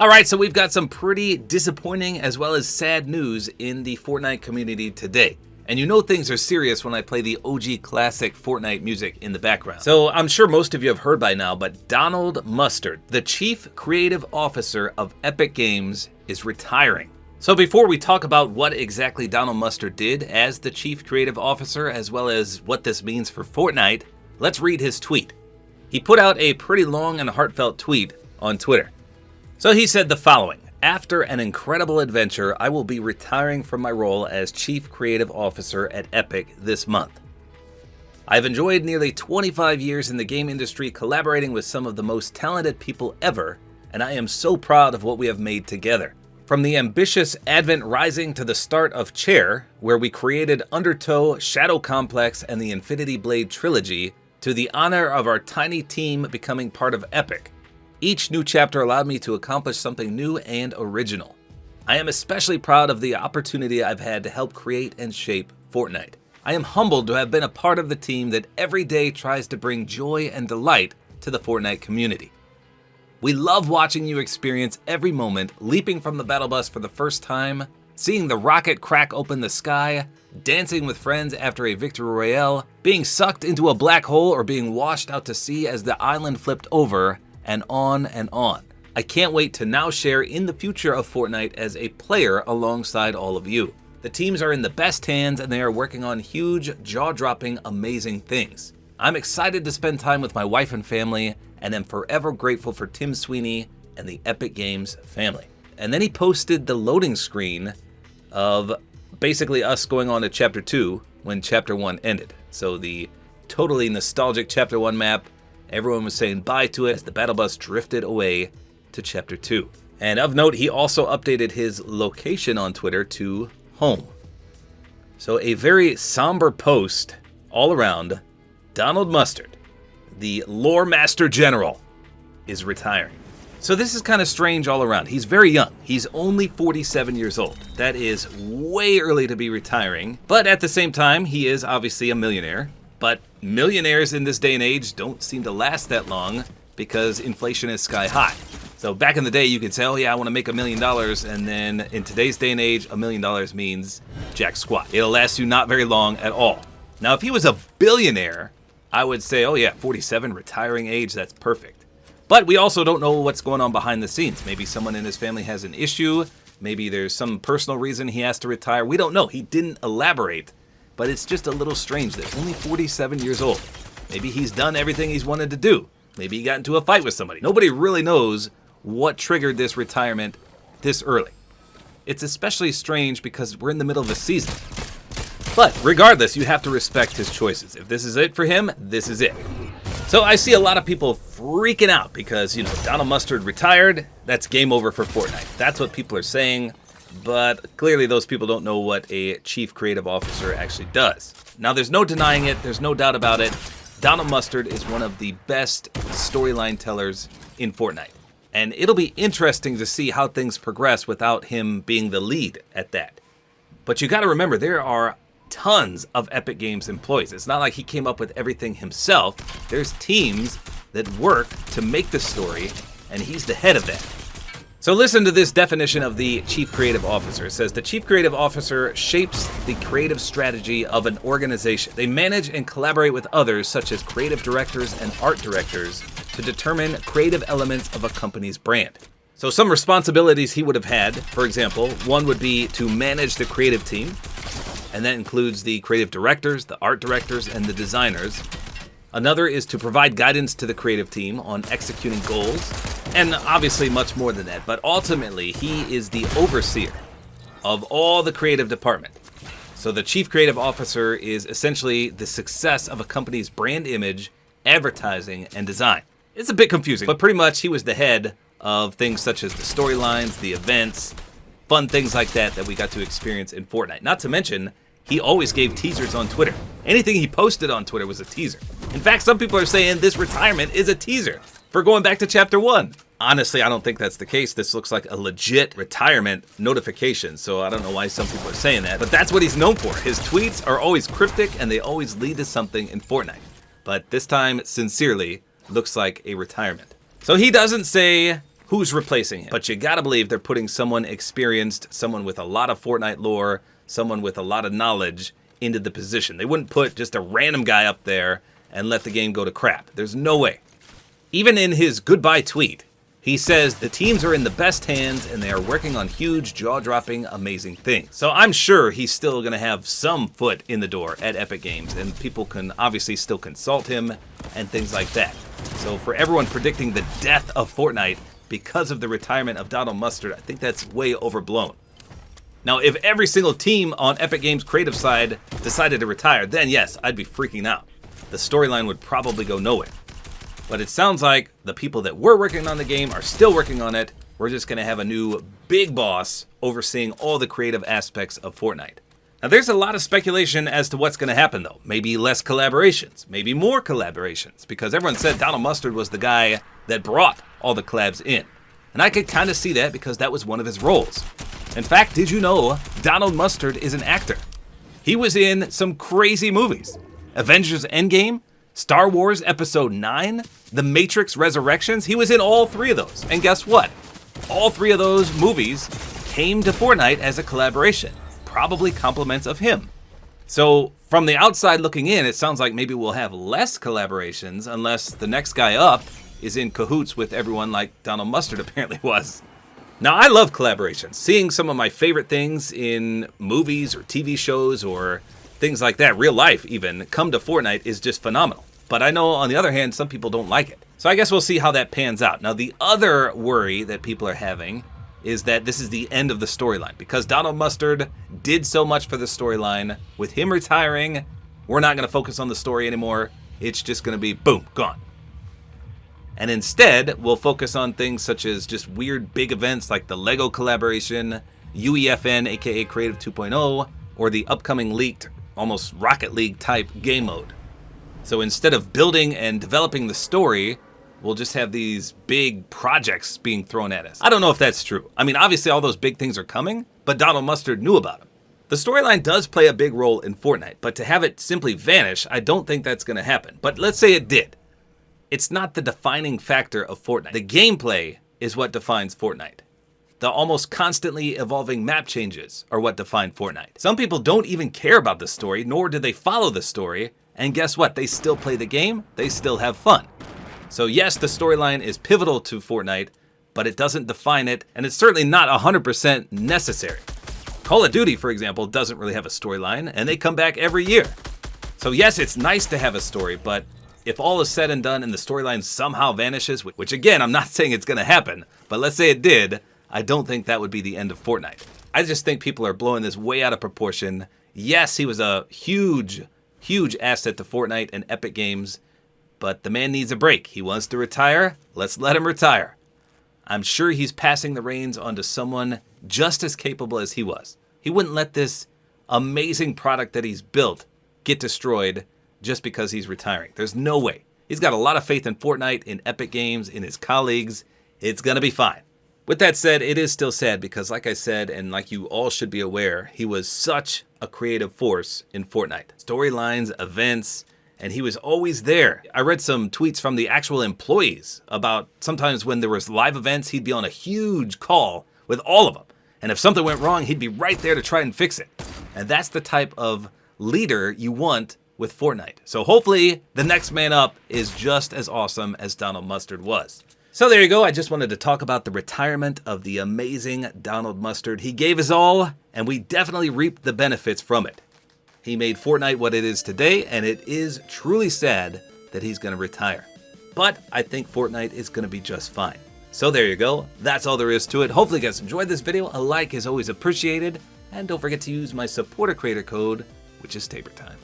Alright, so we've got some pretty disappointing as well as sad news in the Fortnite community today. And you know things are serious when I play the OG classic Fortnite music in the background. So I'm sure most of you have heard by now, but Donald Mustard, the Chief Creative Officer of Epic Games, is retiring. So before we talk about what exactly Donald Mustard did as the Chief Creative Officer, as well as what this means for Fortnite, let's read his tweet. He put out a pretty long and heartfelt tweet on Twitter. So he said the following: "After an incredible adventure, I will be retiring from my role as Chief Creative Officer at Epic this month. I've enjoyed nearly 25 years in the game industry collaborating with some of the most talented people ever, and I am so proud of what we have made together. From the ambitious Advent Rising to the start of Chair, where we created Undertow, Shadow Complex, and the Infinity Blade trilogy, to the honor of our tiny team becoming part of Epic. Each new chapter allowed me to accomplish something new and original. I am especially proud of the opportunity I've had to help create and shape Fortnite. I am humbled to have been a part of the team that every day tries to bring joy and delight to the Fortnite community. We love watching you experience every moment, leaping from the battle bus for the first time, seeing the rocket crack open the sky, dancing with friends after a victory royale, being sucked into a black hole or being washed out to sea as the island flipped over, and on and on. I can't wait to now share in the future of Fortnite as a player alongside all of you. The teams are in the best hands and they are working on huge, jaw-dropping, amazing things. I'm excited to spend time with my wife and family, and am forever grateful for Tim Sweeney and the Epic Games family." And then he posted the loading screen of basically us going on to Chapter 2 when Chapter 1 ended. So the totally nostalgic Chapter 1 map, everyone was saying bye to it as the battle bus drifted away to Chapter 2. And of note, he also updated his location on Twitter to home. So a very somber post all around. Donald Mustard, the Lore Master General, is retiring. So this is kind of strange all around. He's very young. He's only 47 years old. That is way early to be retiring. But at the same time, he is obviously a millionaire. But millionaires in this day and age don't seem to last that long because inflation is sky high. So back in the day, you could say, oh yeah, I want to make $1 million. And then in today's day and age, $1 million means jack squat. It'll last you not very long at all. Now, if he was a billionaire, I would say, oh yeah, 47, retiring age, that's perfect. But we also don't know what's going on behind the scenes. Maybe someone in his family has an issue. Maybe there's some personal reason he has to retire. We don't know. He didn't elaborate. But it's just a little strange that only 47 years old. Maybe he's done everything he's wanted to do. Maybe he got into a fight with somebody. Nobody really knows what triggered this retirement this early. It's especially strange because we're in the middle of the season. But regardless, you have to respect his choices. If this is it for him, this is it. So I see a lot of people freaking out because, Donald Mustard retired. That's game over for Fortnite. That's what people are saying. But clearly those people don't know what a Chief Creative Officer actually does. Now, there's no denying it. There's no doubt about it. Donald Mustard is one of the best storyline tellers in Fortnite. And it'll be interesting to see how things progress without him being the lead at that. But you got to remember, there are tons of Epic Games employees. It's not like he came up with everything himself. There's teams that work to make the story, and he's the head of that. So listen to this definition of the Chief Creative Officer. It says, the Chief Creative Officer shapes the creative strategy of an organization. They manage and collaborate with others, such as creative directors and art directors, to determine creative elements of a company's brand. So some responsibilities he would have had, for example, one would be to manage the creative team, and that includes the creative directors, the art directors, and the designers. Another is to provide guidance to the creative team on executing goals, and obviously much more than that. But ultimately, he is the overseer of all the creative department. So the Chief Creative Officer is essentially the success of a company's brand image, advertising, and design. It's a bit confusing, but pretty much he was the head of things such as the storylines, the events, fun things like that we got to experience in Fortnite. Not to mention, he always gave teasers on Twitter. Anything he posted on Twitter was a teaser. In fact, some people are saying this retirement is a teaser for going back to Chapter 1. Honestly, I don't think that's the case. This looks like a legit retirement notification, so I don't know why some people are saying that, but that's what he's known for. His tweets are always cryptic, and they always lead to something in Fortnite. But this time, sincerely, looks like a retirement. So he doesn't say who's replacing him. But you gotta believe they're putting someone experienced, someone with a lot of Fortnite lore, someone with a lot of knowledge into the position. They wouldn't put just a random guy up there and let the game go to crap. There's no way. Even in his goodbye tweet, he says the teams are in the best hands and they are working on huge, jaw-dropping, amazing things. So I'm sure he's still going to have some foot in the door at Epic Games, and people can obviously still consult him and things like that. So for everyone predicting the death of Fortnite because of the retirement of Donald Mustard, I think that's way overblown. Now, if every single team on Epic Games' creative side decided to retire, then yes, I'd be freaking out. The storyline would probably go nowhere. But it sounds like the people that were working on the game are still working on it. We're just going to have a new big boss overseeing all the creative aspects of Fortnite. Now, there's a lot of speculation as to what's going to happen, though. Maybe less collaborations, maybe more collaborations, because everyone said Donald Mustard was the guy that brought all the collabs in. And I could kind of see that because that was one of his roles. In fact, did you know Donald Mustard is an actor? He was in some crazy movies. Avengers Endgame, Star Wars Episode 9, The Matrix Resurrections. He was in all three of those. And guess what? All three of those movies came to Fortnite as a collaboration. Probably compliments of him. So from the outside looking in, it sounds like maybe we'll have less collaborations unless the next guy up is in cahoots with everyone like Donald Mustard apparently was. Now, I love collaborations. Seeing some of my favorite things in movies or TV shows or things like that, real life even, come to Fortnite is just phenomenal. But I know, on the other hand, some people don't like it. So I guess we'll see how that pans out. Now, the other worry that people are having is that this is the end of the storyline. Because Donald Mustard did so much for the storyline, with him retiring, we're not going to focus on the story anymore. It's just going to be, boom, gone. And instead, we'll focus on things such as just weird big events like the LEGO collaboration, UEFN, aka Creative 2.0, or the upcoming leaked, almost Rocket League type game mode. So instead of building and developing the story, we'll just have these big projects being thrown at us. I don't know if that's true. I mean, obviously all those big things are coming, but Donald Mustard knew about them. The storyline does play a big role in Fortnite, but to have it simply vanish, I don't think that's going to happen. But let's say it did. It's not the defining factor of Fortnite. The gameplay is what defines Fortnite. The almost constantly evolving map changes are what define Fortnite. Some people don't even care about the story, nor do they follow the story, and guess what? They still play the game, they still have fun. So yes, the storyline is pivotal to Fortnite, but it doesn't define it, and it's certainly not 100% necessary. Call of Duty, for example, doesn't really have a storyline, and they come back every year. So yes, it's nice to have a story, but if all is said and done and the storyline somehow vanishes, which again, I'm not saying it's going to happen, but let's say it did, I don't think that would be the end of Fortnite. I just think people are blowing this way out of proportion. Yes, he was a huge, huge asset to Fortnite and Epic Games, but the man needs a break. He wants to retire. Let's let him retire. I'm sure he's passing the reins on to someone just as capable as he was. He wouldn't let this amazing product that he's built get destroyed just because he's retiring. There's no way. He's got a lot of faith in Fortnite, in Epic Games, in his colleagues. It's going to be fine. With that said, it is still sad because, like I said, and like you all should be aware, he was such a creative force in Fortnite. Storylines, events, and he was always there. I read some tweets from the actual employees about sometimes when there was live events, he'd be on a huge call with all of them. And if something went wrong, he'd be right there to try and fix it. And that's the type of leader you want with Fortnite. So hopefully the next man up is just as awesome as Donald Mustard was. So there you go. I just wanted to talk about the retirement of the amazing Donald Mustard. He gave his all, and we definitely reaped the benefits from it. He made Fortnite what it is today, and it is truly sad that he's going to retire. But I think Fortnite is going to be just fine. So there you go. That's all there is to it. Hopefully you guys enjoyed this video. A like is always appreciated. And don't forget to use my Support-A-Creator code, which is tabortime.